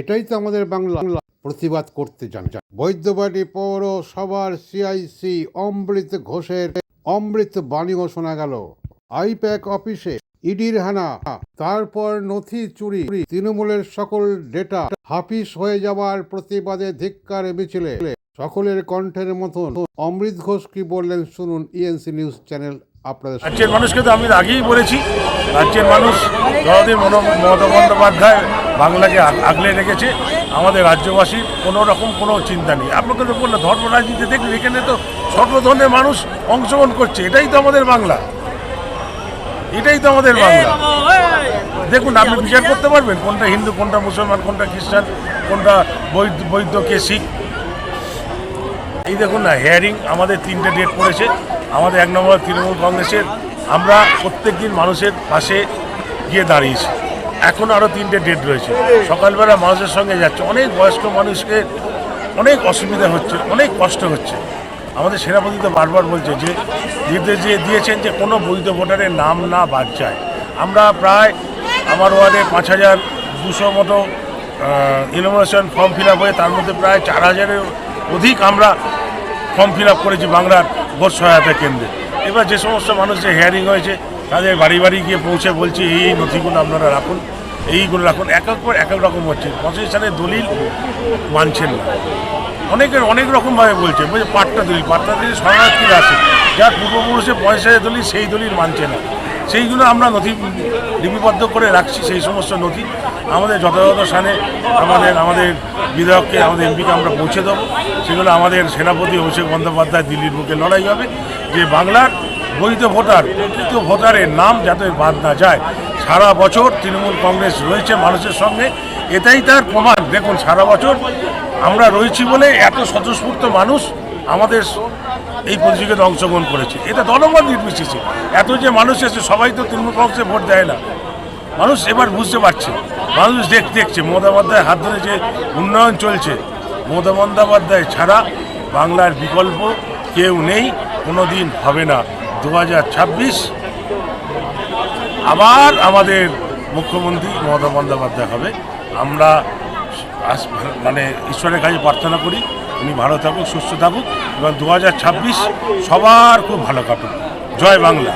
এটাই তো আমাদের বাংলা। প্রতিবাদ করতে জানে। বৈদ্যবাড়ি পৌরসভার সিআইসি অমৃত ঘোষের অমৃত বাণীও শোনা গেল। আইপ্যাক অফিসে ইডির হানা, তারপর নথি চুরি, তৃণমূলের সকল ডেটা হাফিস হয়ে যাওয়ার প্রতিবাদে ধিক্কার মিছিলে সকলের কণ্ঠের মতন অমৃত ঘোষ কি বললেন শুনুন ইএনসি নিউজ চ্যানেল আপনাদের। রাজ্যের মানুষকে তো আমি আগেই বলেছি, রাজ্যের মানুষ যতদিন মমতা বন্দ্যোপাধ্যায় বাংলাকে আগলে রেখেছে, আমাদের রাজ্যবাসীর কোনো রকম কোনো চিন্তা নেই। আপনাকে তো বললো ধর্ম রাজনীতি দেখবেন, এখানে তো সর্ব ধরনের মানুষ অংশগ্রহণ করছে। এটাই তো আমাদের বাংলা, এটাই তো আমাদের বাংলা। দেখুন, আপনি বিচার করতে পারবেন কোনটা হিন্দু, কোনটা মুসলমান, কোনটা খ্রিস্টান, কোনটা বৌদ্ধ, কে শিখ। এই দেখুন না, হিয়ারিং আমাদের 3টে ডেট পড়েছে। আমাদের 1 নম্বর তৃণমূল কংগ্রেসের, আমরা প্রত্যেক দিন মানুষের পাশে গিয়ে দাঁড়িয়েছি। এখন আরও 3টে ডেট রয়েছে। সকালবেলা মানুষের সঙ্গে যাচ্ছে, অনেক বয়স্ক মানুষকে অনেক অসুবিধা হচ্ছে, অনেক কষ্ট হচ্ছে। আমাদের সেনাপতি তো বারবার বলছে যে নির্দেশ দিয়েছেন যে কোনো বৈধ ভোটারের নাম না বাদ যায়। আমরা প্রায় আমার ওয়ার্ডে 5200 মতো ইনোমিনেশন ফর্ম ফিল আপ হয়ে, তার মধ্যে প্রায় 4000-এর অধিক আমরা ফর্ম ফিল আপ করেছি বাংলার ভোট সহায়তা কেন্দ্রে। এবার যে সমস্ত মানুষ যে হিয়ারিং হয়েছে, তাদের বাড়ি বাড়ি গিয়ে পৌঁছে বলছি এই নথিগুলো আপনারা রাখুন, এইগুলো রাখুন। এক এক রকম হচ্ছে। পজিশনের দলিল মানছেন না, অনেক রকমভাবে বলছে পাট্টা দলিল শরণার্থীরা আছে, যার পূর্বপুরুষে পয়সায় দলিল, সেই দলিল মানছে না। সেইগুলো আমরা নথি লিপিবদ্ধ করে রাখছি। সেই সমস্ত নথি আমাদের যথাযথ স্থানে আমাদের বিধায়ককে, আমাদের এমপিকে আমরা পৌঁছে দেবো। সেগুলো আমাদের সেনাপতি অভিষেক বন্দ্যোপাধ্যায় দিল্লির বুকে লড়াই হবে যে বাংলার বৈধ ভোটার, প্রকৃত ভোটারের নাম যাতে বাদ না যায়। সারা বছর তৃণমূল কংগ্রেস রয়েছে মানুষের সঙ্গে, এটাই তার প্রমাণ। দেখুন, সারা বছর আমরা রয়েছি বলে এত স্বতঃস্ফূর্ত মানুষ আমাদের এই প্রতিযোগিতায় অংশগ্রহণ করেছে। এটা দলমত নির্বিশেষে এত যে মানুষ এসে, সবাই তো তৃণমূল কংগ্রেসে ভোট দেয় না। মানুষ এবার বুঝতে পারছে, মানুষ দেখছে মমতা বন্দ্যোপাধ্যায়ের হাত ধরে যে উন্নয়ন চলছে, মমতা বন্দ্যোপাধ্যায় ছাড়া বাংলার বিকল্প কেউ নেই, কোনো দিন হবে না। 2026 আবার আমাদের মুখ্যমন্ত্রী মমতা বন্দ্যোপাধ্যায় হবে। আমরা ঈশ্বরের কাছে প্রার্থনা করি উনি ভালো থাকুক, সুস্থ থাকুক এবং 2026 সবার খুব ভালো কাটুক। জয় বাংলা।